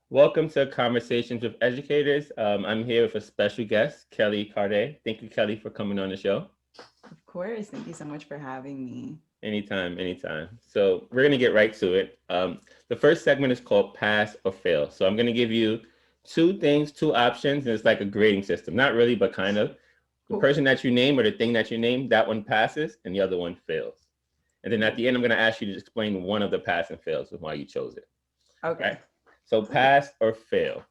Welcome to Conversations with Educators. I'm here with a special guest, Kelly Carde. Thank you, Kelly, for coming on the show. Of course. Thank you so much for having me. Anytime, anytime. So we're gonna get right to it. The first segment is called Pass or Fail. So I'm gonna give you two things, two options, and it's like a grading system. Not really, but kind of. The Cool. person that you name or the thing that you name, that one passes, and the other one fails. And then at Cool. the end, I'm gonna ask you to explain one of the pass and fails and why you chose it. All right. Okay. So Cool. pass or fail.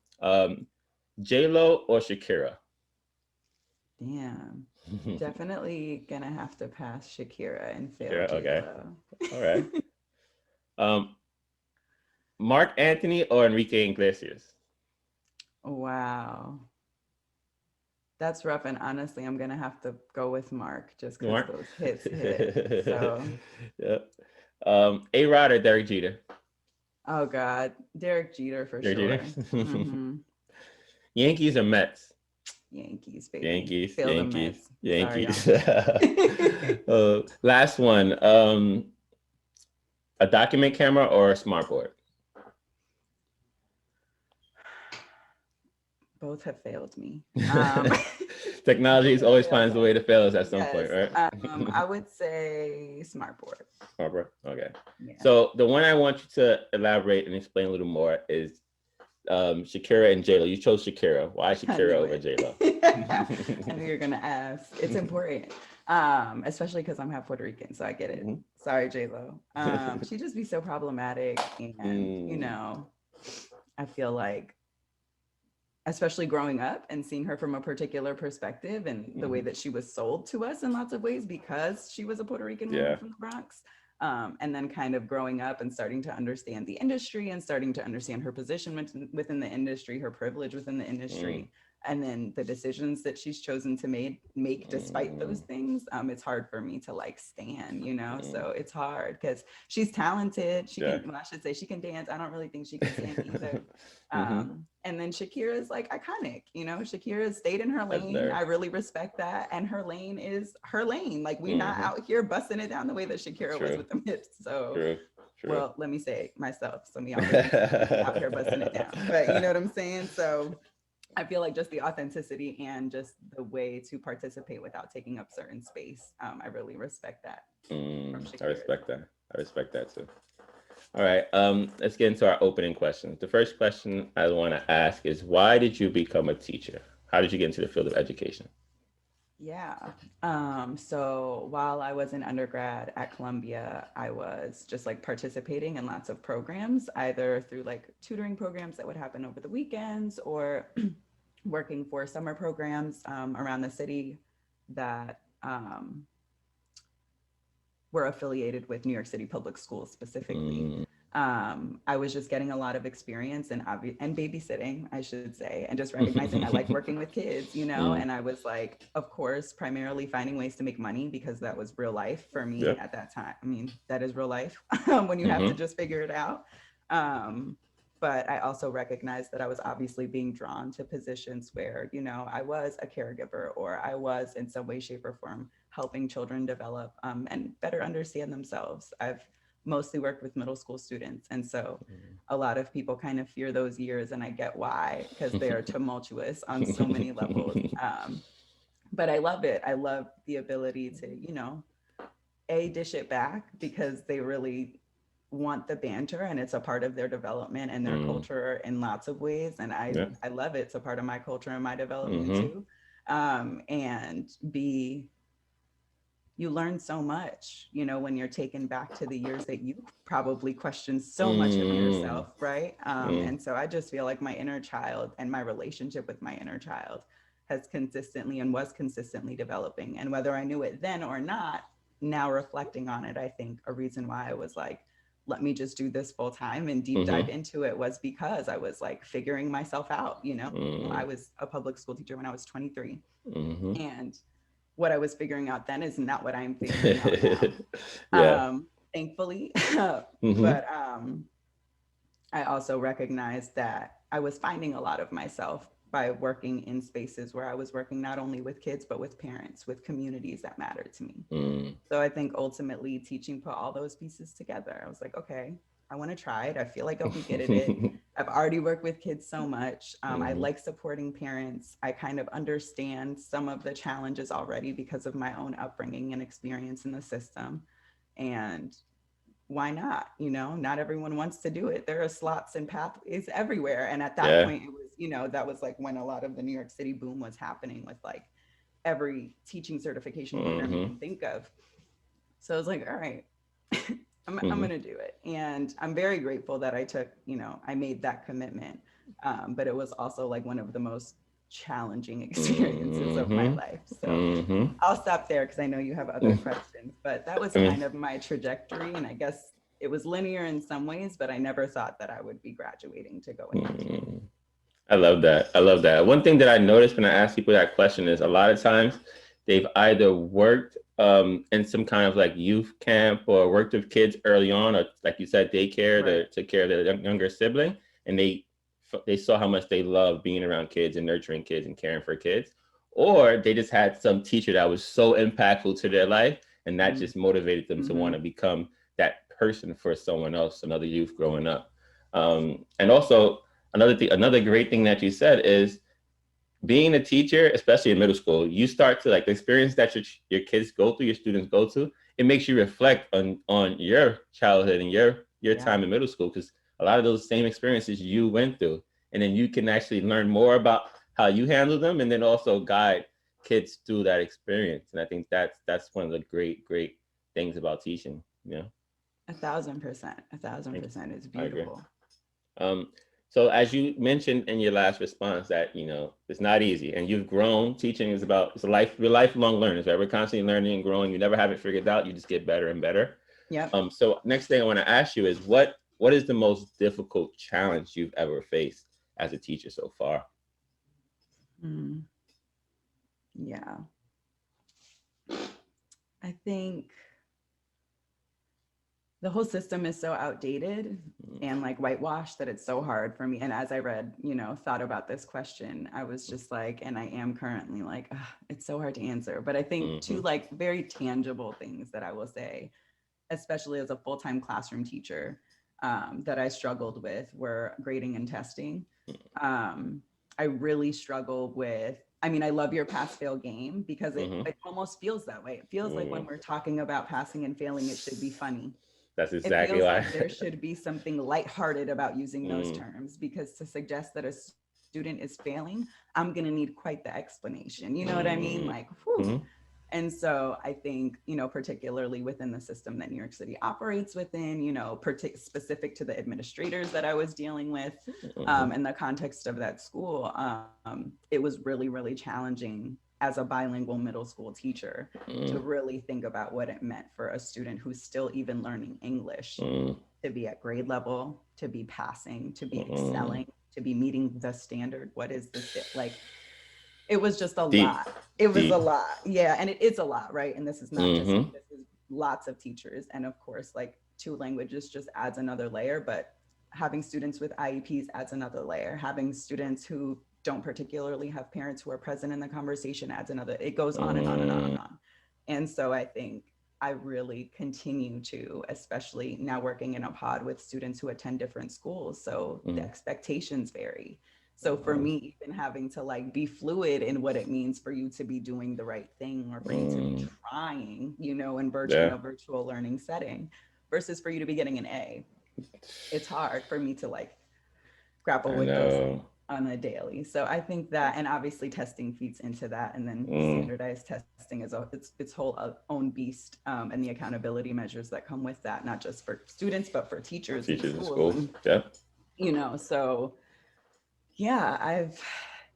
J-Lo or Shakira? Damn. Definitely gonna have to pass Shakira and fail Shakira, okay. Jayla. All right. Um, Mark Anthony or Enrique Iglesias? Wow. That's rough. And honestly, I'm gonna have to go with Mark just because Mark? those hits hit. So, Yeah. A-Rod or Derek Jeter? oh God, Derek Jeter for Derek sure. Jeter? Mm-hmm. Yankees or Mets? Yankees, baby. Yankees, Fail the Yankees, Mets. Sorry, y'all. Yankees. Last one. A document camera or a smartboard? Both have failed me. Technology Both have always failed finds a us. way to fail us at some point, Yes. right? I would say smartboard. Barbara. Okay. Yeah. So the one I want you to elaborate and explain a little more is Shakira and Jayla. You chose Shakira. Why I Shakira knew over it. Jayla? I knew you're gonna ask. It's important. Especially because I'm half Puerto Rican, so I get it. Mhm. Sorry, J Lo. She just be so problematic, and Mm, I feel like, especially growing up and seeing her from a particular perspective and the way mhm. that she was sold to us in lots of ways because she was a Puerto Rican woman Yeah. from the Bronx. And then kind of growing up and starting to understand the industry and starting to understand her position within the industry, her privilege within the Mm, industry, and then the decisions that she's chosen to make despite those mm, things. It's hard for me to like stand. mm. So it's hard because she's talented. She Yeah. can, well, I should say she can dance. I don't really think she can sing either. Hmm. And then Shakira is like iconic. Shakira stayed in her lane. I Legendary. really respect that. And her lane is her lane. Like we're not Hmm. out here busting it down the way that Shakira was True. with them hips. So, True. True. well, let me say myself. Some of y'all may think I'm out here busting it down, but you know what I'm saying? So I feel like just the authenticity and just the way to participate without taking up certain space. I really respect that from I Shakira as respect well. that. I respect that too. All right. Let's get into our opening questions. The first question I want to ask is, why did you become a teacher? How did you get into the field of education? Yeah. So while I was in undergrad at Columbia, I was just like participating in lots of programs, either through like tutoring programs that would happen over the weekends or working for summer programs around the city that were affiliated with New York City Public Schools specifically. Mm, I was just getting a lot of experience and babysitting, I should say, and just recognizing I like working with kids. mm, And I was like, of course, primarily finding ways to make money because that was real life for me yeah. at that time. I mean, that is real life when you have to Mm-hmm. just figure it out. Um, but I also recognized that I was obviously being drawn to positions where I was a caregiver or I was in some way, shape, or form helping children develop and better understand themselves. I've mostly worked with middle school students. And so a lot of people kind of fear those years, and I get why, because they are tumultuous on so many levels. But I love it. I love the ability to dish it back because they really want the banter and it's a part of their development and their Mm, culture in lots of ways. And I, yeah. I love it. It's a part of my culture and my development Mm-hmm. too. And you learn so much when you're taken back to the years that you probably questioned so much of Mm, yourself, right? mm, And so I just feel like my inner child and my relationship with my inner child has consistently and was consistently developing. And whether I knew it then or not, now reflecting on it, I think a reason why I was like, let me just do this full time and deep dive mm-hmm. into it was because I was like figuring myself out. I Mm, was a public school teacher when I was 23. mm-hmm. And what I was figuring out then is not what I'm figuring out now. Yeah. Thankfully. Mm-hmm. But I also recognized that I was finding a lot of myself by working in spaces where I was working not only with kids, but with parents, with communities that mattered to me. Mm, So I think ultimately teaching put all those pieces together. I was like, okay. I want to try it. I feel like I'll be good at it. I've already worked with kids so much. I like supporting parents. I kind of understand some of the challenges already because of my own upbringing and experience in the system. And why not? You know, not everyone wants to do it. There are slots and pathways everywhere. And at that Yeah. point, it was, you know, that was like when a lot of the New York City boom was happening with like every teaching certification program you Mm-hmm. can think of. So I was like, all right, I'm Mm-hmm. going to do it. And I'm very grateful that I took, you know, I made that commitment. But it was also like one of the most challenging experiences of my Mm-hmm. life. So Mm-hmm. I'll stop there because I know you have other questions, but that was I mean, kind of my trajectory. And I guess it was linear in some ways, but I never thought that I would be graduating to go into teaching. mm, I love that. I love that. One thing that I noticed when I ask people that question is a lot of times they've either worked in some kind of like youth camp or worked with kids early on, or like you said, daycare Right. to take care of their younger sibling, and they saw how much they love being around kids and nurturing kids and caring for kids, or they just had some teacher that was so impactful to their life, and that just motivated them to want Mm-hmm. to become that person for someone else, another youth growing up. And also another great thing that you said is being a teacher, especially in middle school, you start to like the experience that your kids go through, your students go to. It makes you reflect on your childhood and your Yeah. time in middle school because a lot of those same experiences you went through, and then you can actually learn more about how you handle them, and then also guide kids through that experience. And I think that's one of the great things about teaching. You know, 1,000%. A thousand I, percent is I agree. beautiful. Um, so as you mentioned in your last response that, it's not easy and you've grown, teaching is about, we're lifelong learners, right? We're constantly learning and growing. You never have it figured out. You just get better and better. Yep. So next thing I want to ask you is what is the most difficult challenge you've ever faced as a teacher so far? Mm, yeah. I think the whole system is so outdated and like whitewashed that it's so hard for me. And as I read, you know, thought about this question, I was just like, and I am currently like, it's so hard to answer. But I think two Mm-hmm. like very tangible things that I will say, especially as a full-time classroom teacher, that I struggled with were grading and testing. Um, I really struggle with, I mean, I love your pass fail game because it, Mm-hmm. it almost feels that way. It feels like when Mm-hmm. we're talking about passing and failing, it should be funny. That's It exactly feels why. like there should be something lighthearted about using those Mm-hmm. terms because to suggest that a student is failing, I'm going to need quite the explanation. You know what I mean? Like, whew. Mm-hmm. And so I think, you know, particularly within the system that New York City operates within, you know, specific to the administrators that I was dealing with Mm-hmm. in the context of that school, it was really challenging as a bilingual middle school teacher to really think about what it meant for a student who's still even learning English Mm-hmm. to be at grade level, to be passing, to be Mm-hmm. excelling, to be meeting the standard. What is this? Like, it was just a Deep, lot. It was a deep. lot. Yeah. And it is a lot, right? And this is not just me, Mm-hmm. this is lots of teachers. And of course, like two languages just adds another layer, but having students with IEPs adds another layer. Having students who don't particularly have parents who are present in the conversation adds another, it goes on and on and on and Mm-hmm. on. And so I think I really continue to, especially now working in a pod with students who attend different schools. So the expectations vary. So for me, even having to like be fluid in what it means for you to be doing the right thing or for you to be Mm-hmm. trying, you know, in Yeah, a virtual learning setting versus for you to be getting an A, it's hard for me to like grapple I with those know. things on a daily. So I think that, and obviously testing feeds into that, and then Mm, standardized testing is its whole own beast, and the accountability measures that come with that, not just for students but for teachers in teachers in schools, schools. and Yeah. you know, so yeah,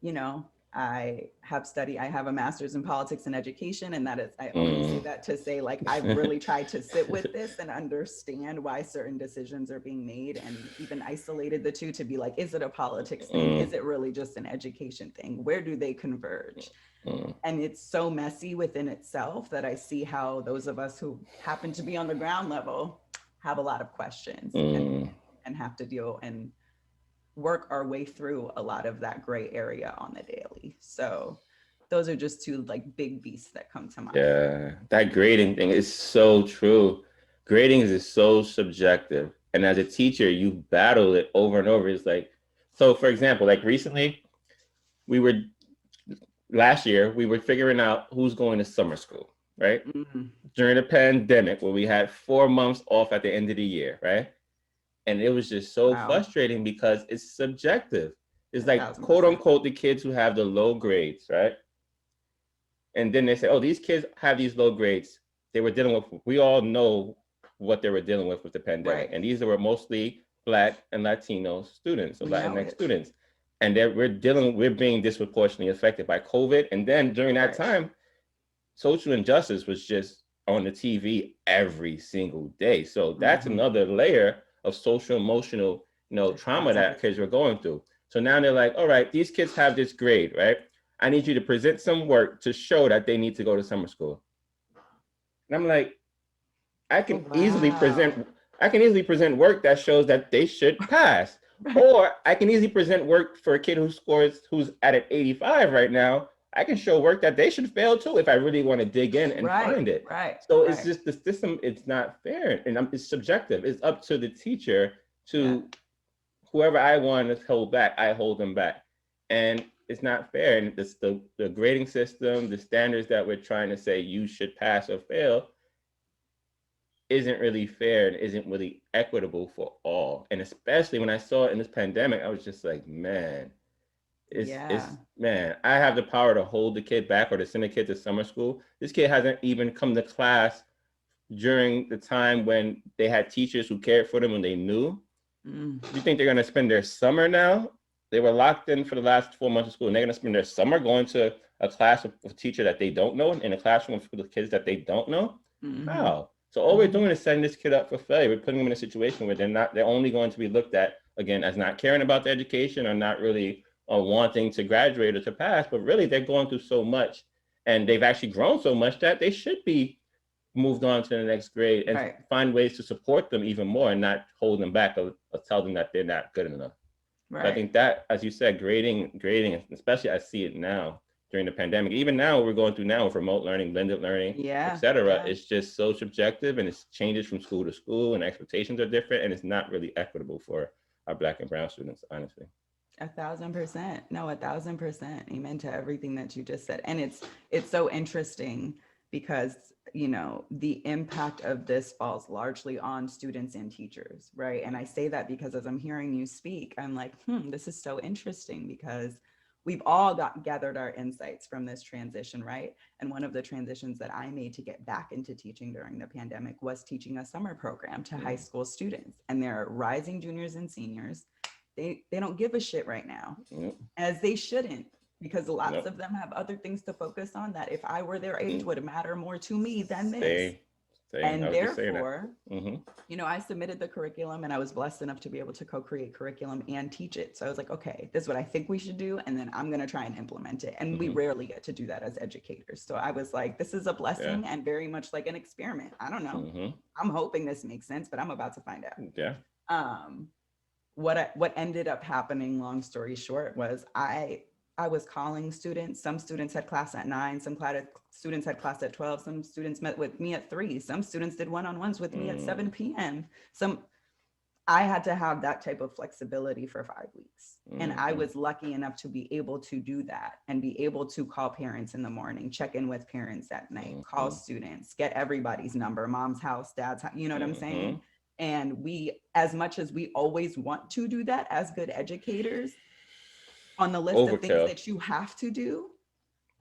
you know, I have a master's in politics and education. And that is, I only say Mm. that to say, like, I've really tried to sit with this and understand why certain decisions are being made and even isolated the two to be like, is it a politics thing? Mm, Is it really just an education thing? Where do they converge? mm, And it's so messy within itself that I see how those of us who happen to be on the ground level have a lot of questions mm. and have to deal and work our way through a lot of that gray area on the daily. So those are just two like big beasts that come to mind. Yeah. That grading thing is so true. Grading is so subjective. And as a teacher, you battle it over and over. It's like, so for example, like recently, we were last year, we were figuring out who's going to summer school, right? Mm, During the pandemic, where we had 4 months off at the end of the year, right? And it was just so wow. frustrating because it's subjective. It's like, quote 1,000%. unquote, the kids who have the low grades, right? And then they say, oh, these kids have these low grades. They were dealing with, we all know what they were dealing with the pandemic. Right. And these were mostly Black and Latino students, or We know Latinx it. students. And we're being disproportionately affected by COVID. And then during that Right. time, social injustice was just on the TV every single day. So that's Hmm. another layer of social emotional, A trauma thousand that percent. kids were going through. So now they're like, all right, these kids have this grade, right? I need you to present some work to show that they need to go to summer school. And I'm like, I Oh, can easily wow. present I can easily present work that shows that they should pass. Right. Or I can easily present work for a kid who's at an 85 right now. I can show work that they should fail too if I really want to dig in and Right. find it. Right. So it's Right. just the system, it's not fair and it's subjective. It's up to the teacher Yeah. to whoever I want to hold back, I hold them back. And it's not fair. And it's the grading system, the standards that we're trying to say you should pass or fail isn't really fair and isn't really equitable for all. And especially when I saw it in this pandemic, I was just like, man, Yeah. I have the power to hold the kid back or to send a kid to summer school. This kid hasn't even come to class during the time when they had teachers who cared for them and they knew. Mm. You think they're gonna spend their summer now? They were locked in for the last 4 months of school, and they're gonna spend their summer going to a class with a teacher that they don't know in a classroom with the kids that they don't know? Hmm. How? So all we're Hmm. doing is setting this kid up for failure. We're putting them in a situation where they're only going to be looked at again as not caring about their education or not really wanting to graduate or to pass, but really they're going through so much and they've actually grown so much that they should be moved on to the next grade and Right. find ways to support them even more and not hold them back or tell them that they're not good enough. So I Right. think that, as you said, grading, especially I see it now during the pandemic. Even now, what we're going through now with remote learning, blended learning, Yeah. etc. Yeah. It's just so subjective and it changes from school to school and expectations are different and it's not really equitable for our Black and brown students, honestly. 1,000%. No, 1,000%. Amen to everything that you just said. And it's so interesting because the impact of this falls largely on students and teachers, right? And I say that because as I'm hearing you speak, I'm like, this is so interesting because we've all gathered our insights from this transition, right? And one of the transitions that I made to get back into teaching during the pandemic was teaching a summer program to high Mm. school students, and they're rising juniors and seniors. They don't give a shit right now, Nope. as they shouldn't, because lots Nope. of them have other things to focus on that if I were their age Mm. would matter more to me than this. Same. Same. I And was just saying that. therefore, Mm-hmm. I submitted the curriculum and I was blessed enough to be able to co-create curriculum and teach it. So I was like, okay, this is what I think we should do. And then I'm going to try and implement it. And we Mm-hmm. rarely get to do that as educators. So I was like, this is a Yeah. blessing and very much like an experiment. I don't know. Mm-hmm. I'm hoping this makes sense, but I'm about to find out. Yeah. Um, what ended up happening, long story short, was I was calling students. Some students had class at 9, students had class at 12, some students met with me at 3, some students did one-on-ones with me at Mm. 7 p.m. Some I had to have that type of flexibility for 5 weeks. And I Mm-hmm. was lucky enough to be able to do that and be able to call parents in the morning, check in with parents at night, call Mm-hmm. students, get everybody's number, mom's house, dad's house, you know what I'm Mm-hmm. saying? And we, as much as we always want to do that as good educators, on the list of things Overkill. that you have to do,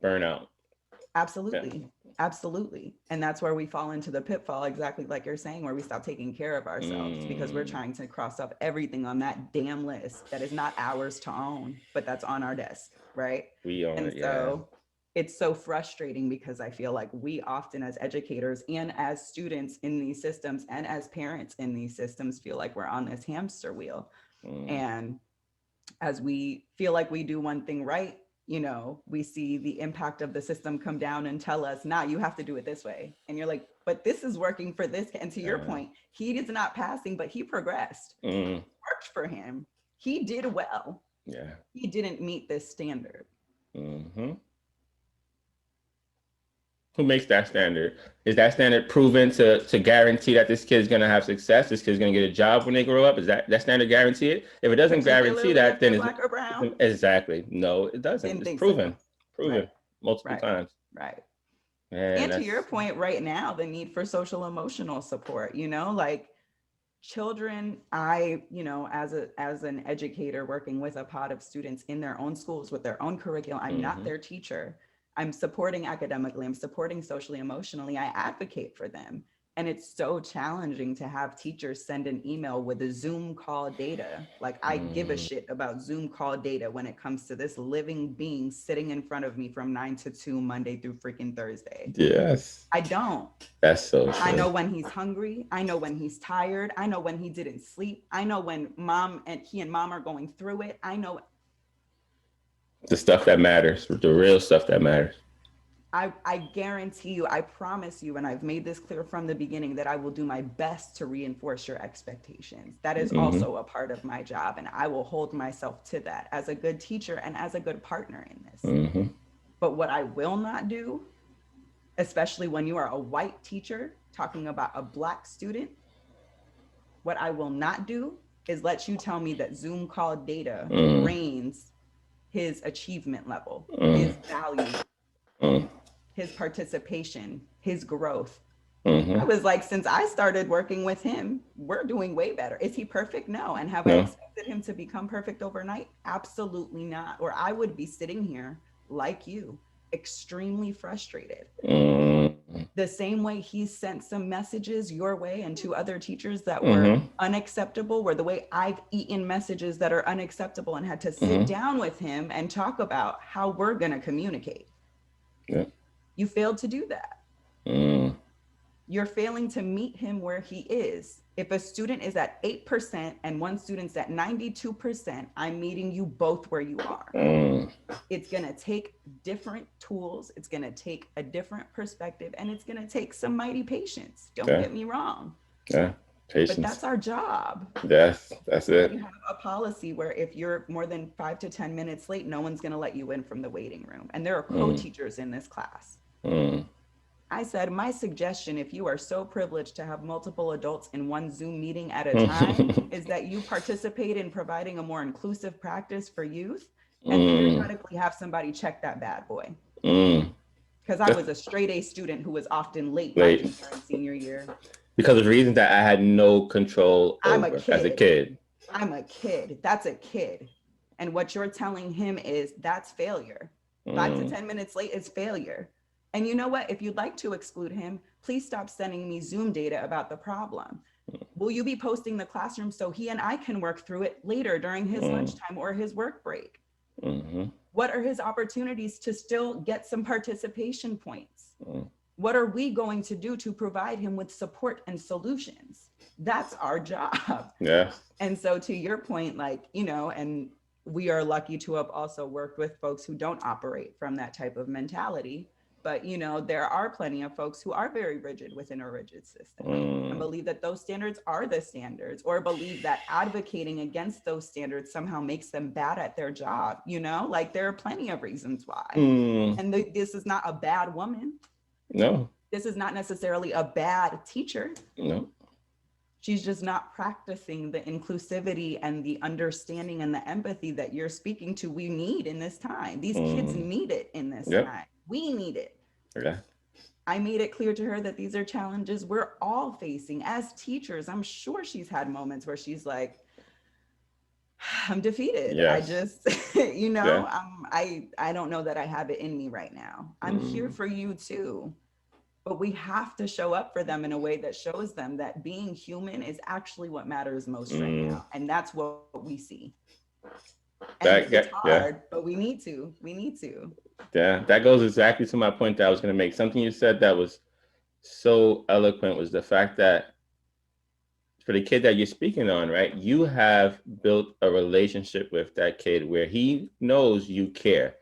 Burnout. Yeah. absolutely. Absolutely. And that's where we fall into the pitfall, exactly like you're saying, where we stop taking care of ourselves because we're Mm. trying to cross off everything on that damn list that is not ours to own, but that's on our desk. Right. We own And it. Yeah. so it's so frustrating because I feel like we often, as educators and as students in these systems and as parents in these systems, feel like we're on this hamster wheel. Mm. And as we feel like we do one thing right, we see the impact of the system come down and tell us, nah, you have to do it this way. And you're like, but this is working for this. And to your point, he is not passing, but he progressed. Mm. It worked for him. He did well. Yeah. He didn't meet this standard. Mm-hmm. Who makes that standard? Is that standard proven to guarantee that this kid's going to have success? This kid's going to get a job when they grow up? Is that standard guaranteed? If it doesn't guarantee Particularly that, if they're then Black or brown? exactly. No, it doesn't. Didn't It's think so. proven, Right, proven multiple right, times. right. And And to your that's, point, right now, the need for social emotional support, like children, as an educator working with a pod of students in their own schools with their own curriculum, I'm not mm-hmm, their teacher. I'm supporting academically, I'm supporting socially, emotionally, I advocate for them. And it's so challenging to have teachers send an email with a Zoom call data. Like, I give a mm, shit about Zoom call data when it comes to this living being sitting in front of me from 9 to 2, Monday through freaking Thursday. yes, I don't. that's so I true. know when he's hungry. I know when he's tired. I know when he didn't sleep. I know when he and mom are going through it. I know. The stuff that matters, the real stuff that matters. I guarantee you, I promise you, and I've made this clear from the beginning, that I will do my best to reinforce your expectations. That is Mm-hmm, also a part of my job, and I will hold myself to that as a good teacher and as a good partner in this. mm-hmm, But what I will not do, especially when you are a white teacher talking about a Black student, what I will not do is let you tell me that Zoom call data mm, reigns his achievement level, mm, his value, mm, his participation, his growth. I mm-hmm. was like, since I started working with him, we're doing way better. Is he perfect? No. And have I No. expected him to become perfect overnight? Absolutely not. Or I would be sitting here like you, extremely frustrated. Mm, The same way he sent some messages your way and to other teachers that were mm-hmm, unacceptable, were the way I've eaten messages that are unacceptable and had to sit mm-hmm, down with him and talk about how we're going to communicate. yeah, You failed to do that. mm, You're failing to meet him where he is. If a student is at 8% and one student's at 92%, I'm meeting you both where you are. mm, It's going to take different tools. It's going to take a different perspective, and it's going to take some mighty patience. Don't yeah, get me wrong, yeah. but Patience. that's our job. Yes, that's We it. have a policy where if you're more than 5 to 10 minutes late, no one's going to let you in from the waiting room. And there are Mm, co-teachers in this class. mm, I said, my suggestion, if you are so privileged to have multiple adults in one Zoom meeting at a time, is that you participate in providing a more inclusive practice for youth and mm, periodically have somebody check that bad boy. mm. Because I That's was a straight A student who was often late my late junior and senior year. because of reasons that I had no control I'm a over as a kid. kid. I'm a kid. That's a kid. And what you're telling him is that's failure. 5 to 10 minutes late is failure. And you know what? If you'd like to exclude him, please stop sending me Zoom data about the problem. Will you be posting the classroom so he and I can work through it later during his Mm, lunchtime or his work break? mm-hmm, What are his opportunities to still get some participation points? mm, What are we going to do to provide him with support and solutions? That's our job. yeah. And so to your point, and we are lucky to have also worked with folks who don't operate from that type of mentality. But, there are plenty of folks who are very rigid within a rigid system and Mm, believe that those standards are the standards, or believe that advocating against those standards somehow makes them bad at their job. Like there are plenty of reasons why. mm, And this is not a bad woman. no, This is not necessarily a bad teacher. no. She's just not practicing the inclusivity and the understanding and the empathy that you're speaking to. We need in this time. These kids Mm, need it in this yep. time. We need it. Okay. I made it clear to her that these are challenges we're all facing as teachers. I'm sure she's had moments where she's like, I'm defeated. I Yes. just, Yeah. I don't know that I have it in me right now. I'm here Mm, for you too. But we have to show up for them in a way that shows them that being human is actually what matters most right mm. now. And that's what we see. And That, it's yeah. hard, but we need to. We need to. Yeah, that goes exactly to my point that I was going to make. Something you said that was so eloquent was the fact that for the kid that you're speaking on, right, you have built a relationship with that kid where he knows you care.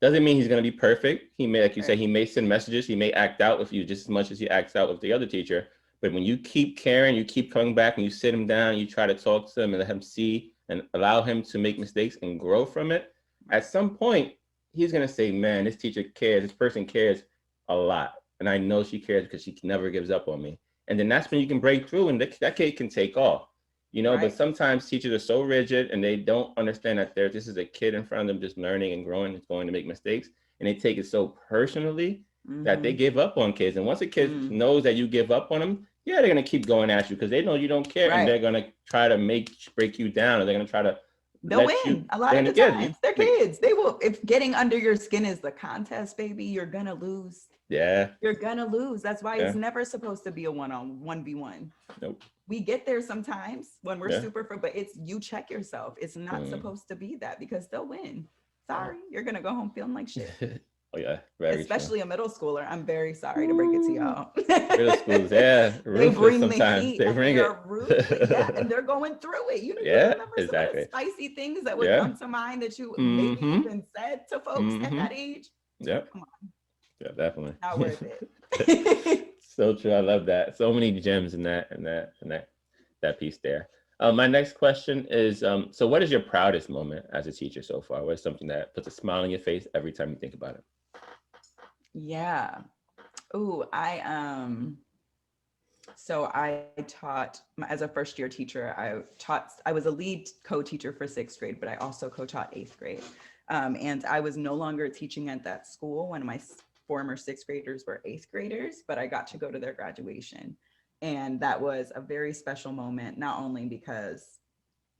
Doesn't mean he's going to be perfect. He may, like you said, Right. he may send messages. He may act out with you just as much as he acts out with the other teacher. But when you keep caring, you keep coming back and you sit him down, you try to talk to him and let him see and allow him to make mistakes and grow from it. At some point, he's going to say, man, this teacher cares. This person cares a lot. and I know she cares because she never gives up on me. And then that's when you can break through, and that kid can take off. But Right. sometimes teachers are so rigid and they don't understand that this is a kid in front of them just learning and growing, is going to make mistakes, and they take it so personally that they Mm-hmm. give up on kids. And once a kid Mm. knows that you give up on them, yeah, they're gonna keep going at you because they know you don't care, and Right. they're gonna try to break you down, or they're gonna try to They'll let you. win a lot They're of gonna the get you. times. They're Like, kids. They will. If getting under your skin is the contest, baby, you're gonna lose. yeah, You're gonna lose. That's why it's yeah, never supposed to be a 1v1. nope, We get there sometimes when we're yeah. but it's, you check yourself. It's not Mm, supposed to be that, because they'll win. yeah. Sorry, you're gonna go home feeling like shit. Oh yeah, very true. Especially a middle schooler. I'm very sorry to break it to Ooh. y'all. Middle schools, yeah, They ruthless bring the sometimes. heat They and bring they it. are ruthless. Yeah, and they're going through it. You Yeah, remember some of the exactly. spicy things that would Yeah. come to mind that you maybe Mm-hmm. even said to folks at Mm-hmm. that age? Yep. Come on, Yeah, definitely. not worth it. So true. I love that. So many gems in that piece there. My next question is, so what is your proudest moment as a teacher so far? What is something that puts a smile on your face every time you think about it? Yeah. Ooh, so I taught as a first year teacher. I was a lead co-teacher for sixth grade, but I also co-taught eighth grade. And I was no longer teaching at that school when my former sixth graders were eighth graders, but I got to go to their graduation. And that was a very special moment, not only because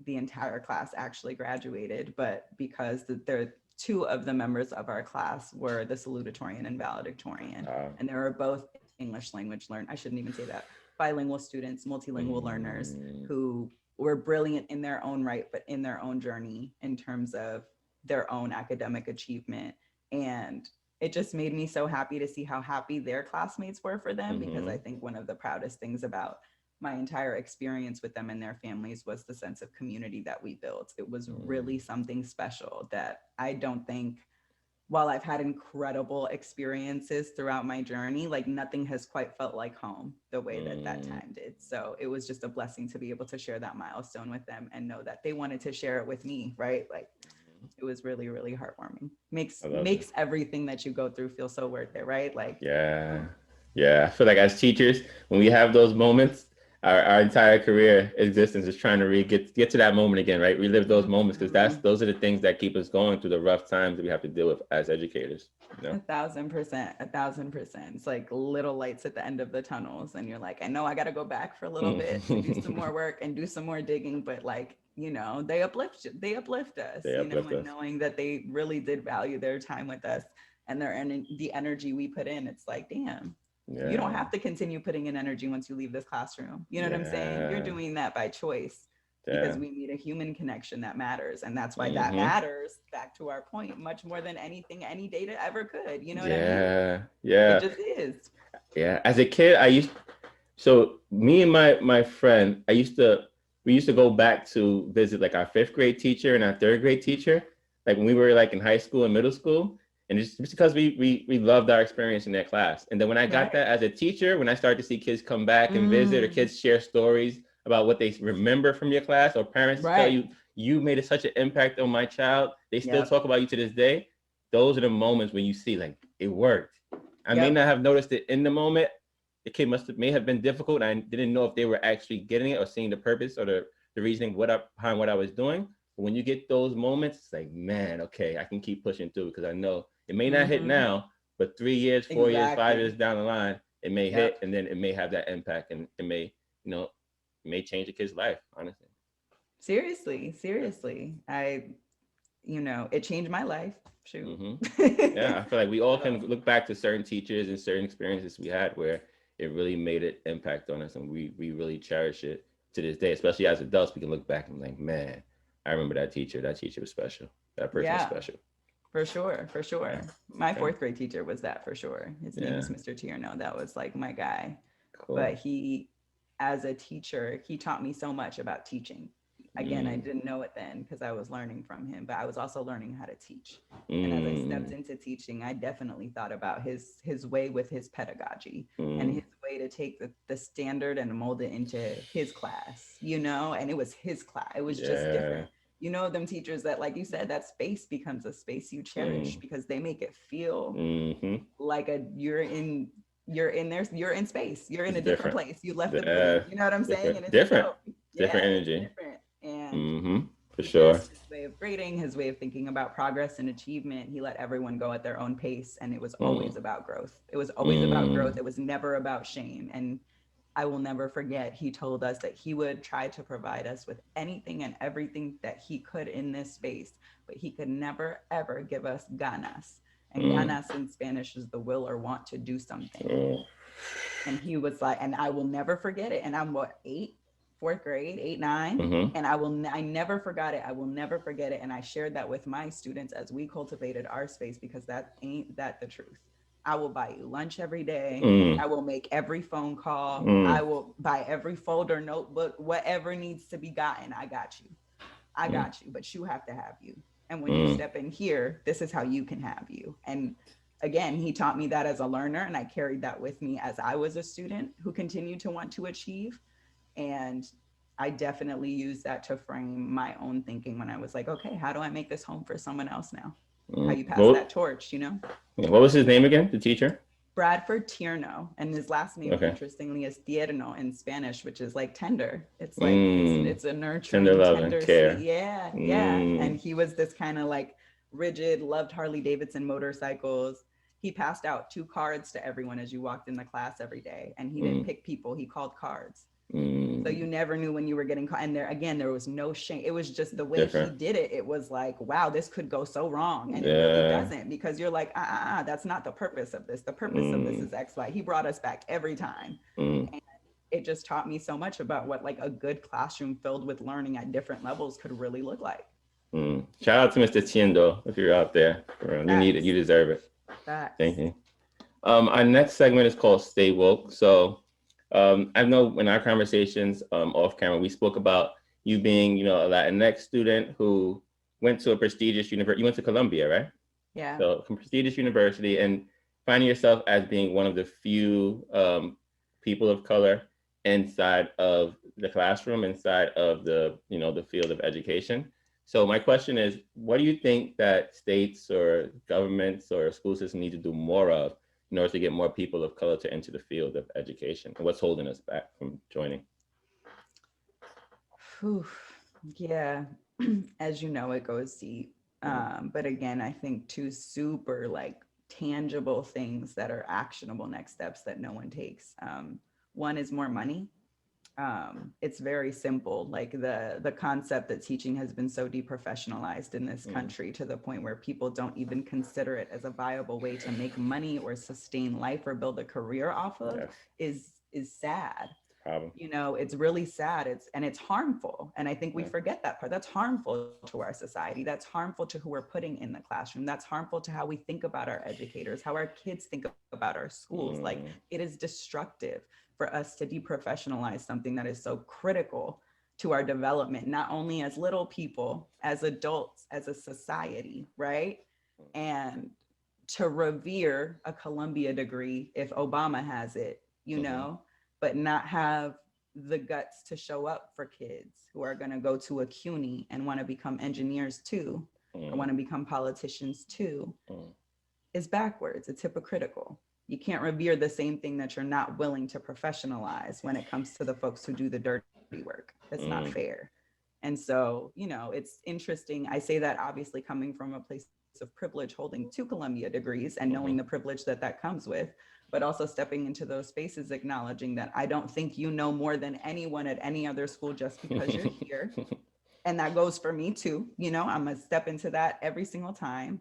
the entire class actually graduated, but because there two of the members of our class were the salutatorian and valedictorian, Uh, and they were both English language learners. I shouldn't even say that. Bilingual students, multilingual learners mm, who were brilliant in their own right, but in their own journey in terms of their own academic achievement. And it just made me so happy to see how happy their classmates were for them, because I mm-hmm, think one of the proudest things about my entire experience with them and their families was the sense of community that we built. It was mm, really something special that I don't think, while I've had incredible experiences throughout my journey, like nothing has quite felt like home the way that that mm. time did. So it was just a blessing to be able to share that milestone with them and know that they wanted to share it with me, right? Like it was really, really heartwarming. I love it. Makes everything that you go through feel so worth it, right? Like, Yeah. Yeah. I feel like as teachers, when we have those moments, our entire career existence is trying to get to that moment again, right? Relive those moments because mhm. those are the things that keep us going through the rough times that we have to deal with as educators. You know? 1,000%, 1,000%. It's like little lights at the end of the tunnels, and you're like, I know I got to go back for a little bit and do some more work and do some more digging, but like, they uplift you, they uplift us, They uplift and us. knowing that they really did value their time with us and the energy we put in. It's like, damn, you don't Yeah. have to continue putting in energy once you leave this classroom. You know what I'm saying? You're Yeah. doing that by choice, because Yeah. we need a human connection that matters. And that's why that Mm-hmm. matters, back to our point, much more than anything any data ever could. You know what I mean? Yeah. It Yeah. just is. Yeah. As a kid, so me and my friend, we used to go back to visit like our fifth grade teacher and our third grade teacher, like when we were like in high school and middle school. And just because we loved our experience in that class. And then when I got Right. that as a teacher, when I started to see kids come back and visit, or Mm, kids share stories about what they remember from your class, or parents tell right. you made such an impact on my child, they still Yep. talk about you to this day. Those are the moments when you see like it worked. I may Yep. not have noticed it in the moment. The kid may have been difficult. I didn't know if they were actually getting it or seeing the purpose or the reasoning behind what I was doing. But when you get those moments, it's like, man, okay, I can keep pushing through because I know it may not hit Hmm. now, but 3 years, 4 years, 5 years Exactly. down the line, it may hit, Yep. and then it may have that impact, and you know, it may change a kid's life. Honestly. Seriously. Seriously. It changed my life. Shoot. Hmm. Yeah, I feel like we all can So, look back to certain teachers and certain experiences we had where it really made an impact on us, and we really cherish it to this day. Especially as adults, we can look back and be like, man, I remember that teacher. That teacher was special. That person was yeah, special. for sure. For Yeah. sure. My Okay. fourth grade teacher was that for sure. His name Yeah. was Mr. Tierno. That was like my guy. Cool. But as a teacher, he taught me so much about teaching. Again, I Mm. didn't know it then because I was learning from him, but I was also learning how to teach. And as I stepped Mm. into teaching, I definitely thought about his way with his pedagogy and Mm. his way to take the standard and mold it into his class, and it was his class. It was just Yeah. different. Them teachers that, like you said, that space becomes a space you cherish Mm. because they make it feel Mm-hmm. like you're in you're in there, you're in space, you're in It's a different different. place, you left the building, you know what I'm saying? And Different. it's Different. dope. Different Yeah, it's energy. different. And Mm-hmm. For sure. just his way of grading, his way of thinking about progress and achievement, he let everyone go at their own pace. And it was Mm. always about growth. It was always about growth. Mm. It was never about shame. And I will never forget, he told us that he would try to provide us with anything and everything that he could in this space, but he could never, ever give us ganas. And Mm. ganas in Spanish is the will or want to do something. Mm. And he was like, and I will never forget it. And I'm what, eight, fourth grade, eight, nine. Mm-hmm. And I never forgot it. I will never forget it. And I shared that with my students as we cultivated our space, because that ain't that the truth. I will buy you lunch every day. Mm. I will make every phone call. I Mm. will buy every folder, notebook, whatever needs to be gotten. I got you. I Mm. got you, but you have to have you. And when you Mm. step in here, this is how you can have you. And again, he taught me that as a learner, and I carried that with me as I was a student who continued to want to achieve. And I definitely used that to frame my own thinking when I was like, okay, how do I make this home for someone else now? How Mm. you pass What, that torch, you know? what was his name again? The teacher? Bradford Tierno, and his last name, Okay. interestingly, is Tierno in Spanish, which is like tender. It's like Mm. it's a Tender nurturing, love and tender, sweet. care. Yeah, yeah. And Mm. he was this kind of like rigid, loved Harley Davidson motorcycles. He passed out 2 cards to everyone as you walked in the class every day, and he didn't Mm. pick people; he called cards. So Mm. you never knew when you were getting caught. And there again, there was no shame. It was just the way he Different. did it. It was like, wow, this could go so wrong. And it really Yeah. doesn't, because you're like, that's not the purpose of this. The purpose of this Mm. is X, Y. He brought us back every time. Mm. And it just taught me so much about what like a good classroom filled with learning at different levels could really look like. Mm. Shout out to Mr. Chiendo if you're out there. You need it. You Facts. deserve it. Thank Facts. you. Our next segment is called Stay Woke. So I know in our conversations off camera, we spoke about you being, a Latinx student who went to a prestigious university. You went to Columbia, right? Yeah. So a prestigious university, and finding yourself as being one of the few people of color inside of the classroom, inside of the field of education. So my question is, what do you think that states or governments or school systems need to do more of in order to get more people of color to enter the field of education? And what's holding us back from joining? Whew. Yeah. As you know, it goes deep. But again, I think two super like tangible things that are actionable next steps that no one takes. One is more money. It's very simple. Like the concept that teaching has been so deprofessionalized in this country to the point where people don't even consider it as a viable way to make money or sustain life or build a career off of. Yes. is sad. Problem. It's really sad. It's harmful. And I think we forget that part. That's harmful to our society. That's harmful to who we're putting in the classroom. That's harmful to how we think about our educators, how our kids think about our schools. Like, it is destructive for us to deprofessionalize something that is so critical to our development, not only as little people, as adults, as a society, right? And to revere a Columbia degree if Obama has it, but not have the guts to show up for kids who are going to go to a CUNY and want to become engineers too, or want to become politicians too, is backwards. It's hypocritical. You can't revere the same thing that you're not willing to professionalize when it comes to the folks who do the dirty work. It's not fair. And so, it's interesting. I say that obviously coming from a place of privilege, holding 2 Columbia degrees and knowing the privilege that comes with, but also stepping into those spaces, acknowledging that I don't think you know more than anyone at any other school just because you're here. And that goes for me too. I'm gonna step into that every single time.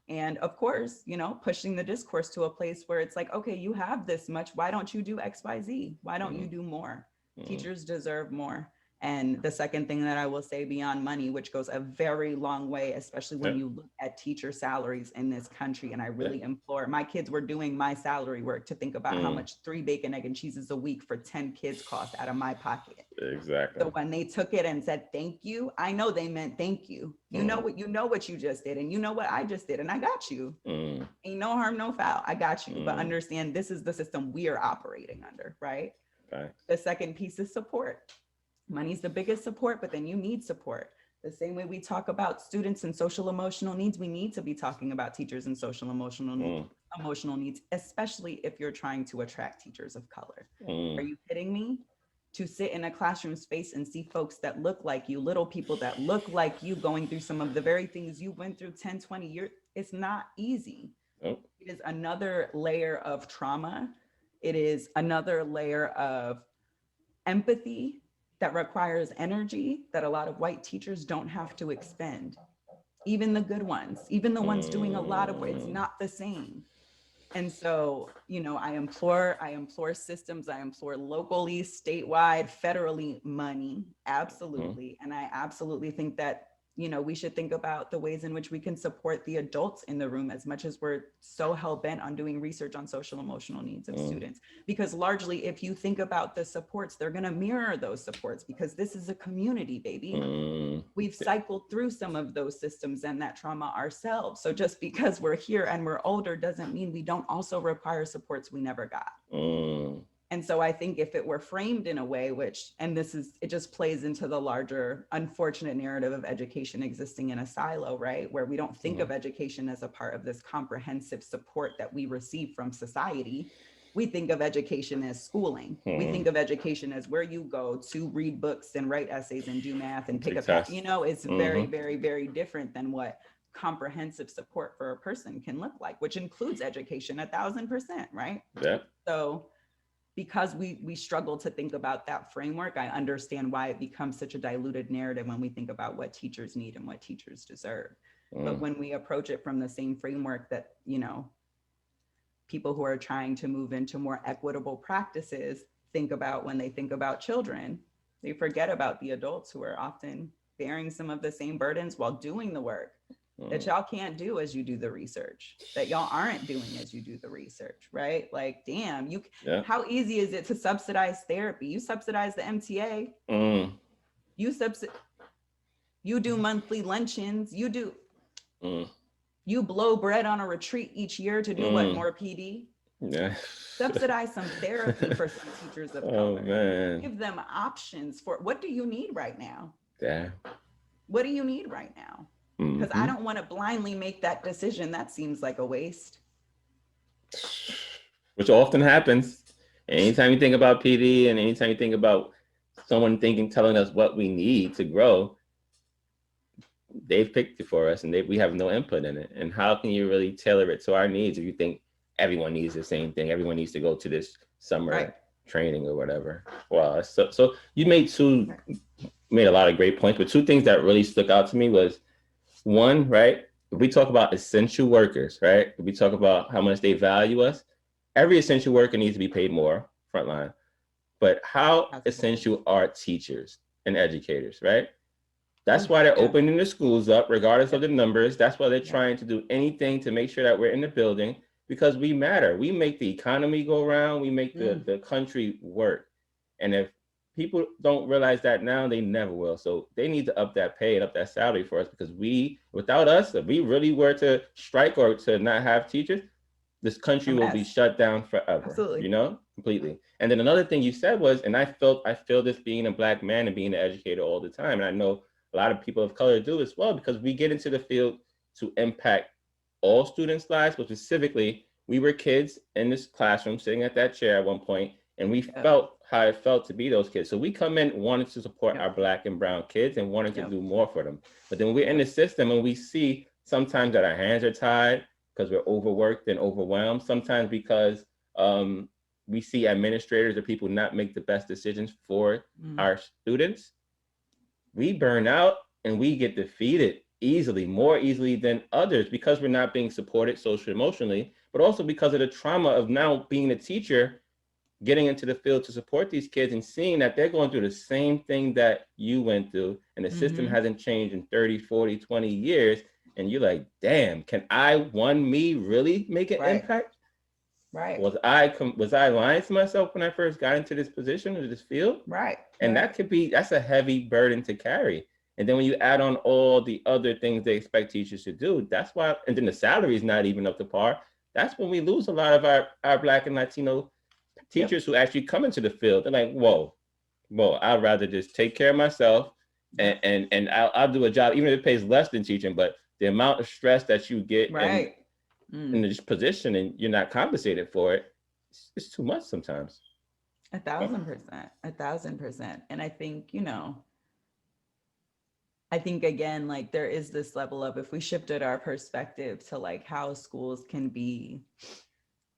And of course, pushing the discourse to a place where it's like, okay, you have this much. Why don't you do X, Y, Z? Why don't you do more? Teachers deserve more. And the second thing that I will say beyond money, which goes a very long way, especially when you look at teacher salaries in this country. And I really implore, my kids were doing my salary work to think about how much 3 bacon, egg, and cheeses a week for 10 kids cost out of my pocket. Exactly. So when they took it and said, thank you, I know they meant thank you. You know what you just did, and you know what I just did, and I got you. Ain't no harm, no foul. I got you. But understand, this is the system we are operating under, right? The second piece is support. Money's the biggest support, but then you need support. The same way we talk about students and social emotional needs, we need to be talking about teachers and social emotional needs. emotional needs, especially if you're trying to attract teachers of color. Are Mm. you kidding me? To sit in a classroom space and see folks that look like you, little people that look like you, going through some of the very things you went through 10, 20 years, it's not easy. Oh. It is another layer of trauma. It is another layer of empathy that requires energy that a lot of white teachers don't have to expend. Even the good ones, even the ones doing a lot of work, it's Mm. not the same. And so, I implore systems, I implore locally, statewide, federally money, Mm. absolutely. And I absolutely think that, we should think about the ways in which we can support the adults in the room as much as we're so hell bent on doing research on social emotional needs of Mm. students. Because largely, if you think about the supports, they're going to mirror those supports because this is a community, baby. Mm. We've cycled through some of those systems and that trauma ourselves. So just because we're here and we're older doesn't mean we don't also require supports we never got. Mm. And so I think if it were framed in a way it just plays into the larger unfortunate narrative of education existing in a silo, right? Where we don't think Mm. of education as a part of this comprehensive support that we receive from society. We think of education as schooling. We Mm. think of education as where you go to read books and write essays and do math and pick Take a pen. tests. It's very, Mm-hmm. very, very different than what comprehensive support for a person can look like, which includes education 1,000%, right? Yeah. So because we struggle to think about that framework, I understand why it becomes such a diluted narrative when we think about what teachers need and what teachers deserve. But Mm. when we approach it from the same framework that, people who are trying to move into more equitable practices think about when they think about children, they forget about the adults who are often bearing some of the same burdens while doing the work that Mm. y'all can't do as you do the research, that y'all aren't doing as you do the research, right? Like, damn, Yeah. how easy is it to subsidize therapy? You subsidize the MTA, Mm. you you do monthly luncheons, Mm. you blow bread on a retreat each year to do what, Mm. more PD? Yeah. Subsidize some therapy for some teachers of Oh color. man. Give them options for what do you need right now? Yeah. What do you need right now? Because I Mm-hmm. don't want to blindly make that decision. That seems like a waste. Which often happens. Anytime you think about PD and anytime you think about someone telling us what we need to grow, they've picked it for us and we have no input in it. And how can you really tailor it to our needs if you think everyone needs the same thing? Everyone needs to go to this summer Right. training or whatever. Wow. So you made a lot of great points, but two things that really stuck out to me was one, right? If we talk about essential workers, right? If we talk about how much they value us, every essential worker needs to be paid more, frontline. But how Absolutely. essential are teachers and educators, right? Oh, That's why they're yeah. opening the schools up, regardless of Yep. the numbers. That's why they're Yep. trying to do anything to make sure that we're in the building because we matter. We make the economy go round. We make the country work. And if people don't realize that now, they never will. So they need to up that pay and up that salary for us because without us, if we really were to strike or to not have teachers, this A country will be mess. shut down forever, Absolutely. completely. And then another thing you said was, and I feel this being a Black man and being an educator all the time. And I know a lot of people of color do as well, because we get into the field to impact all students' lives, but specifically, we were kids in this classroom sitting at that chair at one point, and we Yep. felt how it felt to be those kids. So we come in wanting to support our Yep. Black and brown kids and wanting to Yep. do more for them. But then we're in the Yep. system and we see sometimes that our hands are tied because we're overworked and overwhelmed. Sometimes because we see administrators or people not make the best decisions for our students. We burn out and we get defeated easily, more easily than others because we're not being supported socially, emotionally, but also because of the trauma of now being a teacher, getting into the field to support these kids and seeing that they're going through the same thing that you went through and the system hasn't changed in 30, 40, 20 years. And you're like, damn, can me really make an Right. impact? Right. Was I lying to myself when I first got into this position or this field? Right. And Right. that's a heavy burden to carry. And then when you add on all the other things they expect teachers to do, that's why, and then the salary is not even up to par. That's when we lose a lot of our Black and Latino Yep. teachers who actually come into the field. They're like, whoa, I'd rather just take care of myself Yep. and I'll do a job, even if it pays less than teaching, but the amount of stress that you get and Right. Mm. in this position and you're not compensated for it, it's too much sometimes. 1,000%, 1,000%. And I think, I think again, like there is this level of, if we shifted our perspective to like how schools can be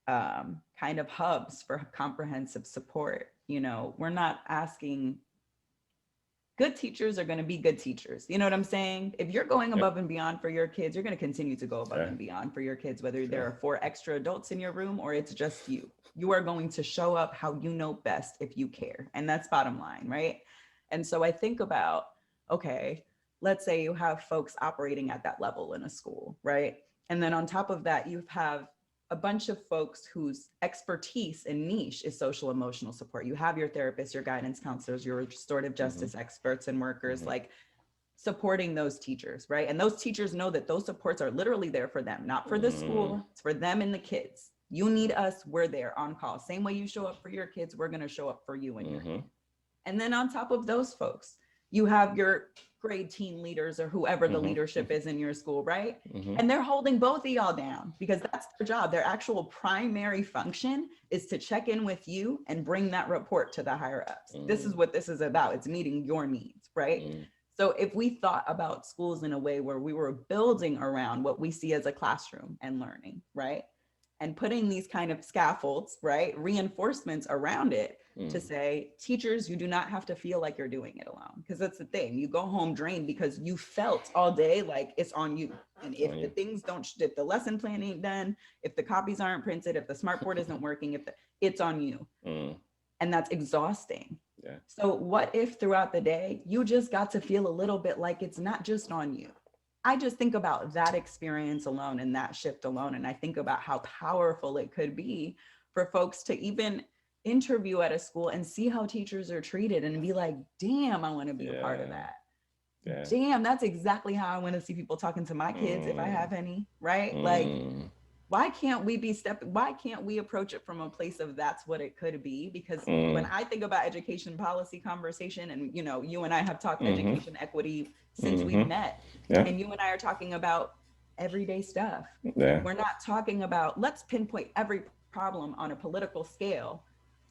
kind of hubs for comprehensive support, we're not asking, good teachers are going to be good teachers. You know what I'm saying? If you're going Yep. above and beyond for your kids, you're going to continue to go above Sure. and beyond for your kids, whether there Sure. are 4 extra adults in your room or it's just you. You are going to show up how you know best if you care. And that's bottom line, right? And so I think about, okay, let's say you have folks operating at that level in a school, right? And then on top of that, you have a bunch of folks whose expertise and niche is social emotional support. You have your therapists, your guidance counselors, your restorative justice experts and workers, like supporting those teachers, right? And those teachers know that those supports are literally there for them, not for the school, it's for them and the kids. You need us, we're there on call. Same way you show up for your kids, we're going to show up for you and your kids. And then on top of those folks, you have your grade team leaders or whoever the leadership is in your school, right? And they're holding both of y'all down because that's their job. Their actual primary function is to check in with you and bring that report to the higher ups. This is what this is about. It's meeting your needs, right? So if we thought about schools in a way where we were building around what we see as a classroom and learning, right? And putting these kind of scaffolds, right? Reinforcements around it to say, teachers, you do not have to feel like you're doing it alone. Because that's the thing. You go home drained because you felt all day like it's on you. And if the things don't, if the lesson plan ain't done, if the copies aren't printed, if the smartboard isn't working, it's on you. And that's exhausting. Yeah. So what if throughout the day, you just got to feel a little bit like it's not just on you? I just think about that experience alone and that shift alone. And I think about how powerful it could be for folks to even interview at a school and see how teachers are treated and be like, damn, I want to be a part of that. Yeah. Damn, that's exactly how I want to see people talking to my kids if I have any, right? Like, why can't we approach it from a place of that's what it could be? Because when I think about education policy conversation, and you and I have talked education equity since we've met, and you and I are talking about everyday stuff. We're not talking about, let's pinpoint every problem on a political scale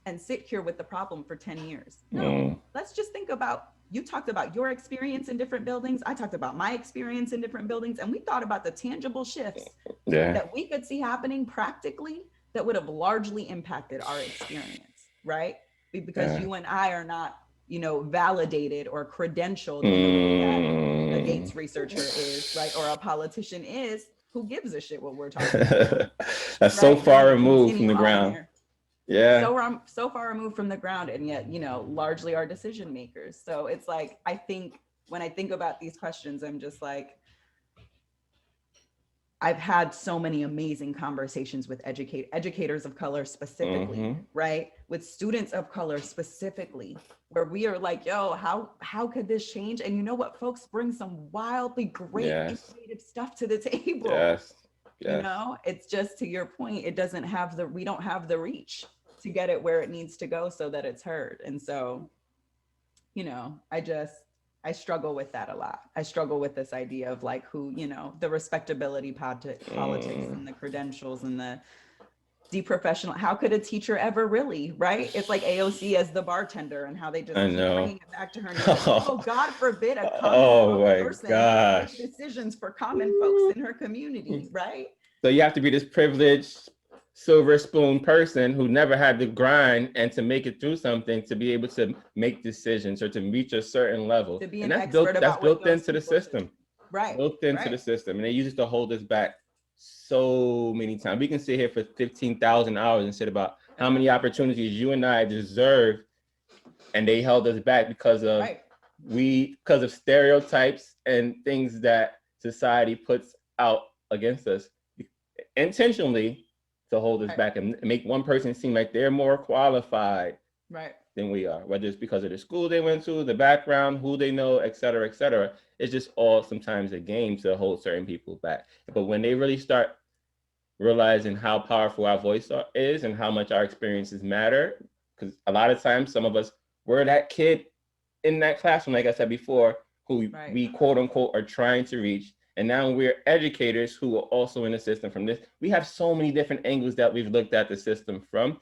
and sit here with the problem for 10 years. No, let's just think about, you talked about your experience in different buildings. I talked about my experience in different buildings, and we thought about the tangible shifts that we could see happening practically that would have largely impacted our experience, right? Because you and I are not, validated or credentialed in the way that a Gates researcher is, right? Or a politician is, who gives a shit what we're talking about. That's right? So far removed from the ground. There. Yeah. So far removed from the ground, and yet, largely our decision makers. So it's like, I think when I think about these questions, I'm just like, I've had so many amazing conversations with educators of color specifically, right? With students of color specifically, where we are like, yo, how could this change? And you know what, folks bring some wildly great innovative stuff to the table. Yes. It's just, to your point, we don't have the reach to get it where it needs to go so that it's heard. And so, I struggle with that a lot. I struggle with this idea of like who, the respectability politics and the credentials and the deprofessional. How could a teacher ever really, right? It's like AOC as the bartender and how they just keep bringing it back to her. And like, oh, God forbid a common person make decisions for common folks in her community, right? So you have to be this privileged silver spoon person who never had to grind and to make it through something to be able to make decisions or to reach a certain level. To be an expert about that's built into the system. Right. Built into the system. And they use it to hold us back so many times. We can sit here for 15,000 hours and sit about how many opportunities you and I deserve, and they held us back because of because of stereotypes and things that society puts out against us intentionally to hold us back and make one person seem like they're more qualified than we are, whether it's because of the school they went to, the background, who they know, et cetera, et cetera. It's just all sometimes a game to hold certain people back. But when they really start realizing how powerful our voice is and how much our experiences matter, because a lot of times some of us, we're that kid in that classroom, like I said before, who we quote unquote are trying to reach, And now we're educators who are also in the system from this. We have so many different angles that we've looked at the system from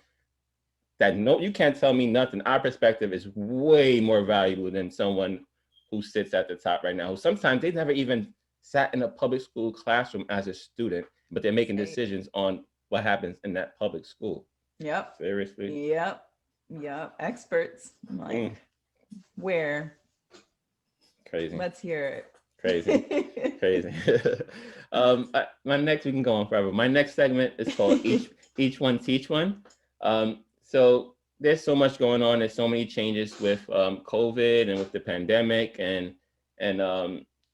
that no, you can't tell me nothing. Our perspective is way more valuable than someone who sits at the top right now, who sometimes they never even sat in a public school classroom as a student, but they're making Right. decisions on what happens in that public school. Yep. Seriously? Yep. Yep. Experts. Like, Mm, where? crazy. Let's hear Crazy. it. Crazy. My next, we can go on forever. My next segment is called Each One Teach One. So there's so much going on. There's so many changes with COVID and with the pandemic, and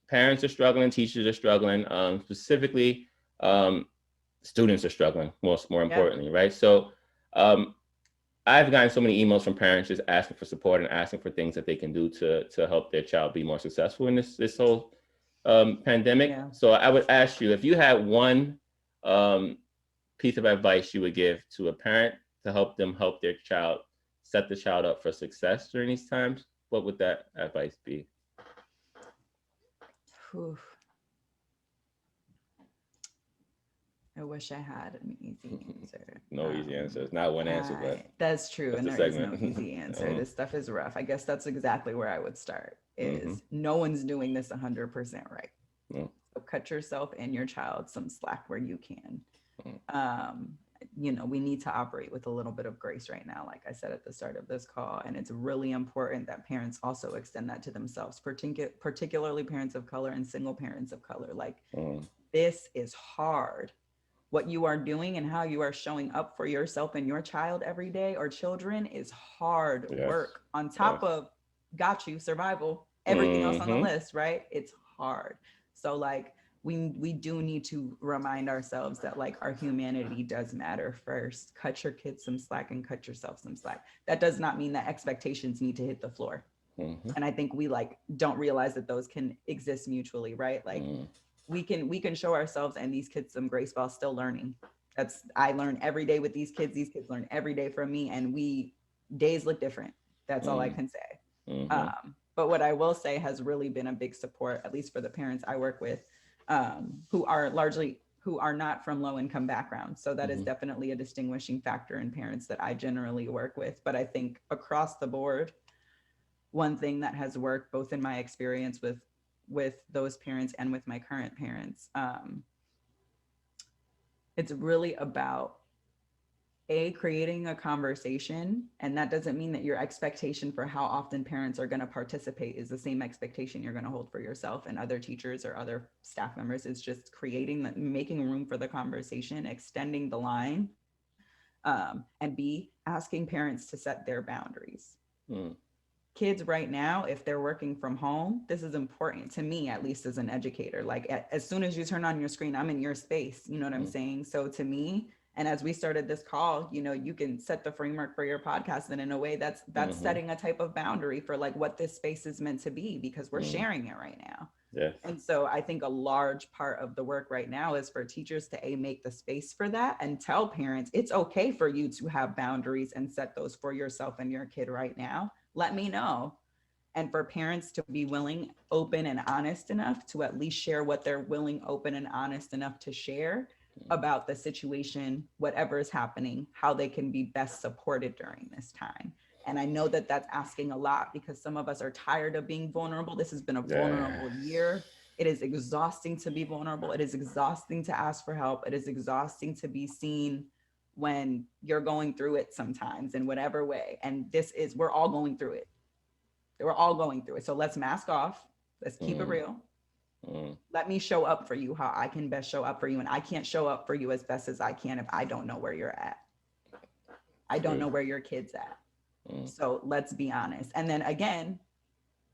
parents are struggling, teachers are struggling. Specifically, um, students are struggling. More Yep. importantly, right? So um, I've gotten so many emails from parents just asking for support and asking for things that they can do to help their child be more successful in this whole pandemic. Yeah. So I would ask you if you had one um, piece of advice you would give to a parent to help them help their child set the child up for success during these times, what would that advice be? Whew. I wish I had an easy answer. No easy answers. Not one answer, but That's true. that's And the there is no segment. easy answer. This stuff is rough. I guess that's exactly where I would start Mm-hmm. is no one's doing this 100% right. Mm-hmm. So cut yourself and your child some slack where you can. Mm-hmm. We need to operate with a little bit of grace right now, like I said at the start of this call. And it's really important that parents also extend that to themselves, particularly parents of color and single parents of color. Like, this is hard. What you are doing and how you are showing up for yourself and your child every day or children is hard Yes. work on top Yes. of got you survival, everything else on the Mm-hmm. list, right? It's hard. So like we do need to remind ourselves that like our humanity does matter first. Cut your kids some slack and cut yourself some slack. That does not mean that expectations need to hit the floor. Mm-hmm. And I think we like don't realize that those can exist mutually, right? Like we can show ourselves and these kids some grace while still learning. That's I learn every day with these kids learn every day from me, and we days look different. That's all I can say. Mm-hmm. But what I will say has really been a big support, at least for the parents I work with, who are not from low income backgrounds. So that is definitely a distinguishing factor in parents that I generally work with. But I think across the board, one thing that has worked both in my experience with those parents and with my current parents, it's really about creating a conversation. And that doesn't mean that your expectation for how often parents are going to participate is the same expectation you're going to hold for yourself and other teachers or other staff members. It's just making room for the conversation, extending the line, and asking parents to set their boundaries. Kids right now, if they're working from home, this is important to me, at least as an educator. Like as soon as you turn on your screen, I'm in your space. You know what I'm saying? So to me, and as we started this call, you can set the framework for your podcast. And in a way that's setting a type of boundary for like what this space is meant to be, because we're sharing it right now. Yes. And so I think a large part of the work right now is for teachers to make the space for that and tell parents it's okay for you to have boundaries and set those for yourself and your kid right now. Let me know. And for parents to be willing, open, and honest enough to at least share what they're willing, open, and honest enough to share about the situation, whatever is happening, how they can be best supported during this time. And I know that that's asking a lot because some of us are tired of being vulnerable. This has been a vulnerable year. It is exhausting to be vulnerable. It is exhausting to ask for help. It is exhausting to be seen when you're going through it sometimes in whatever way. And we're all going through it. We're all going through it. So let's mask off. Let's keep it real. Let me show up for you how I can best show up for you. And I can't show up for you as best as I can if I don't know where you're at. I don't know where your kid's at. So let's be honest. And then again,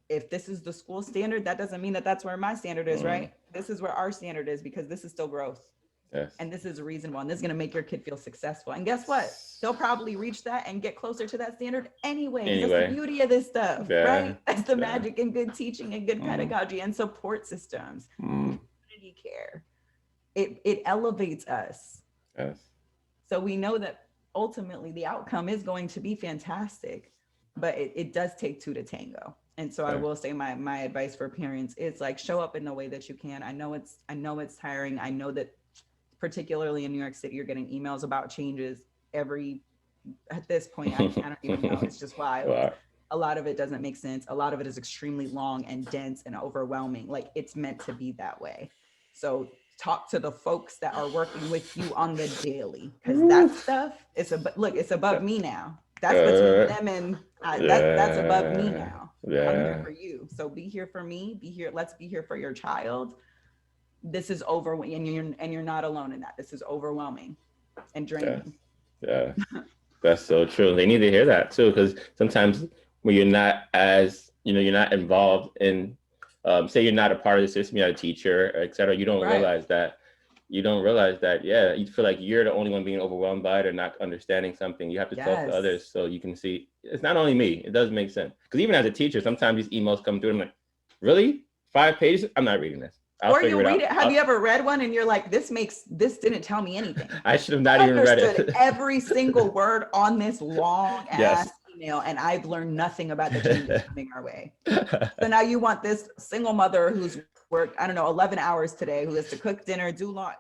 if this is the school standard, that doesn't mean that that's where my standard is, right? This is where our standard is, because this is still growth. Yes. And this is reasonable. And this is going to make your kid feel successful. And guess what? They'll probably reach that and get closer to that standard anyway. That's the beauty of this stuff, right? That's the magic in good teaching and good pedagogy and support systems. Community care. It elevates us. Yes. So we know that ultimately the outcome is going to be fantastic, but it does take two to tango. And so I will say my advice for parents is like show up in the way that you can. I know it's tiring. I know that particularly in New York City, you're getting emails about changes every at this point. I don't even know. It's just wild. Wow. A lot of it doesn't make sense. A lot of it is extremely long and dense and overwhelming. Like it's meant to be that way. So talk to the folks that are working with you on the daily, because that stuff is it's above me now. That's between Uh, them and that's above me yeah, now. I'm here yeah, for you. So be here for me. Be here. Let's be here for your child. This is over, and you're not alone in that. This is overwhelming and yeah, draining. yeah. That's so true. They need to hear that too, because sometimes when you're not as, you're not involved in, say you're not a part of the system, you're not a teacher, et cetera, you don't Right. realize that. You don't realize that, yeah, you feel like you're the only one being overwhelmed by it or not understanding something. You have to talk to Yes. others so you can see it's not only me. It does make sense. Because even as a teacher, sometimes these emails come through and I'm like, really? 5 pages? I'm not reading this. I'll Or figure you it read out. it. Have you ever read one and you're like, this didn't tell me anything. I should have not I even read understood it. every single word on this long Yes. ass email, and I've learned nothing about the changes coming our way. So now you want this single mother who's worked, I don't know, 11 hours today, who has to cook dinner, do laundry.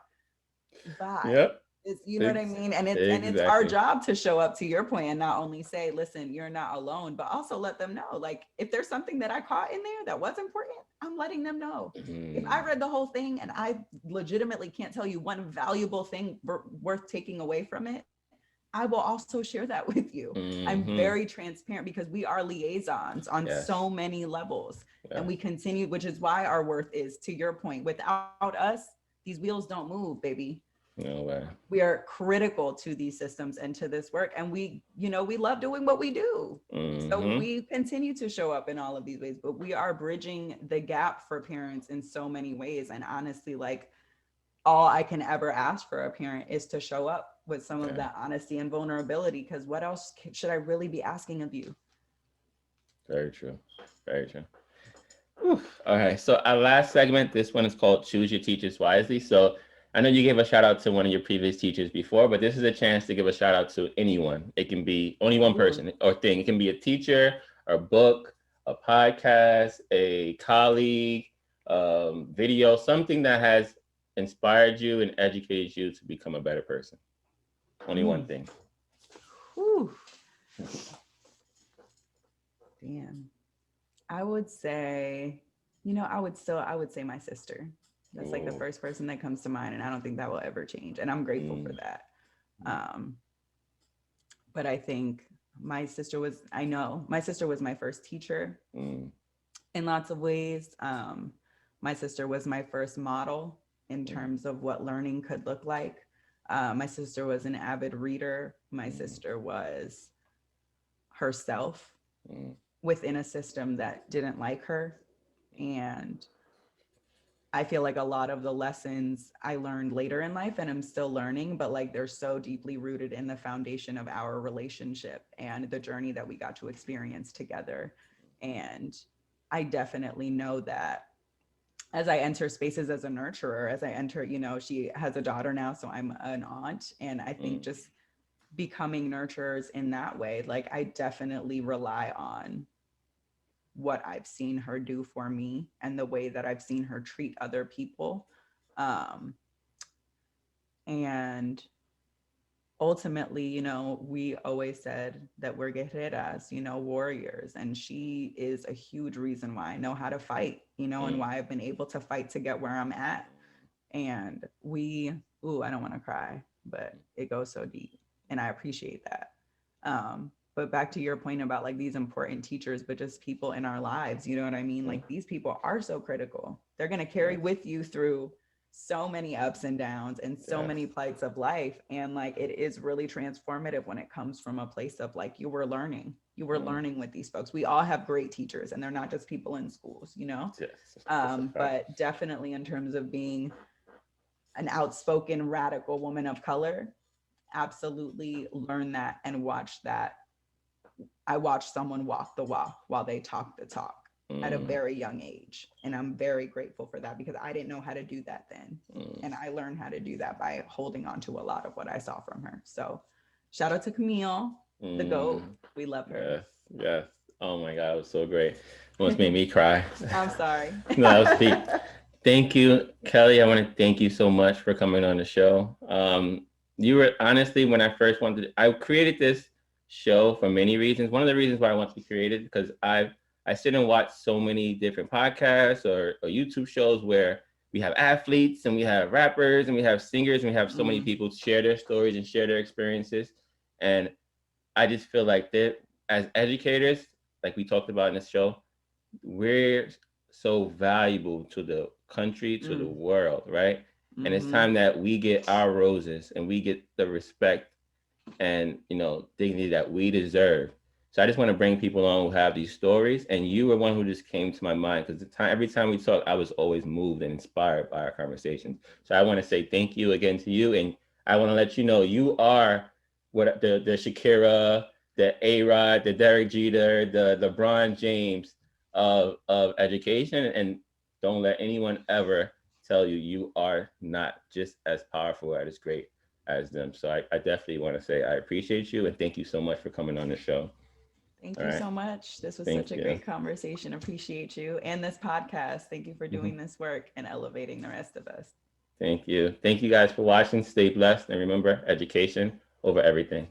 Bye. Yep. It's, you know what I mean? And it's our Exactly. job to show up to your plan, not only say, listen, you're not alone, but also let them know. Like if there's something that I caught in there that was important, I'm letting them know. If I read the whole thing and I legitimately can't tell you one valuable thing worth taking away from it, I will also share that with you. I'm Mm-hmm. very transparent because we are liaisons on Yes. so many levels. Yeah. And we continue, which is why our worth is, to your point, without us, these wheels don't move, baby. No way. We are critical to these systems and to this work. And we love doing what we do. So Mm-hmm. we continue to show up in all of these ways, but we are bridging the gap for parents in so many ways. And honestly, like all I can ever ask for a parent is to show up with some of Yeah. that honesty and vulnerability. Because what else should I really be asking of you? Very true. Very true. Whew. All right. So our last segment, this one is called Choose Your Teachers Wisely. So I know you gave a shout out to one of your previous teachers before, but this is a chance to give a shout out to anyone. It can be only one Ooh. person or thing. It can be a teacher, a book, a podcast, a colleague, video, something that has inspired you and educated you to become a better person. Only one thing. Whew. Damn. I would say, I would say my sister. That's like the Ooh. first person that comes to mind. And I don't think that will ever change. And I'm grateful for that. But I think I know my sister was my first teacher in lots of ways. My sister was my first model in terms of what learning could look like. My sister was an avid reader. My sister was herself within a system that didn't like her. And I feel like a lot of the lessons I learned later in life and I'm still learning, but like they're so deeply rooted in the foundation of our relationship and the journey that we got to experience together. And I definitely know that as I enter spaces as a nurturer, as I enter, she has a daughter now, so I'm an aunt. And I think just becoming nurturers in that way, like I definitely rely on what I've seen her do for me and the way that I've seen her treat other people. And ultimately, we always said that we're guerreras, warriors. And she is a huge reason why I know how to fight, and why I've been able to fight to get where I'm at. And I don't want to cry, but it goes so deep. And I appreciate that. But back to your point about like these important teachers, but just people in our lives, you know what I mean? Like these people are so critical. They're going to carry with you through so many ups and downs and so many plights of life. And like, it is really transformative when it comes from a place of like, you were learning with these folks. We all have great teachers and they're not just people in schools, Yes. but definitely in terms of being an outspoken, radical woman of color, absolutely learn that and watch that. I watched someone walk the walk while they talk the talk at a very young age. And I'm very grateful for that because I didn't know how to do that then. And I learned how to do that by holding on to a lot of what I saw from her. So shout out to Camille, the GOAT. We love her. Yes. Oh my God, it was so great. Almost made me cry. I'm sorry. No, that was deep. Thank you, Kelly. I want to thank you so much for coming on the show. You were honestly, when I first wanted, I created this show for many reasons. One of the reasons why I want to create it because I sit and watch so many different podcasts or YouTube shows where we have athletes and we have rappers and we have singers and we have so many Mm, people share their stories and share their experiences. And I just feel like that as educators, like we talked about in this show, we're so valuable to the country, to the mm, world, right? And it's mm-hmm. time that we get our roses and we get the respect and dignity that we deserve. So I just want to bring people on who have these stories, and you were one who just came to my mind because every time we talk, I was always moved and inspired by our conversations. So I want to say thank you again to you, and I want to let you know you are what the Shakira, the A Rod, the Derek Jeter, the LeBron James of education, and don't let anyone ever tell you you are not just as powerful or as great as them. So I definitely want to say I appreciate you and thank you so much for coming on the show. Thank All you right. so much. This was such Thank a you. great conversation. Appreciate you and this podcast. Thank you for Mhm. doing this work and elevating the rest of us. Thank you. Thank you guys for watching. Stay blessed and remember education over everything.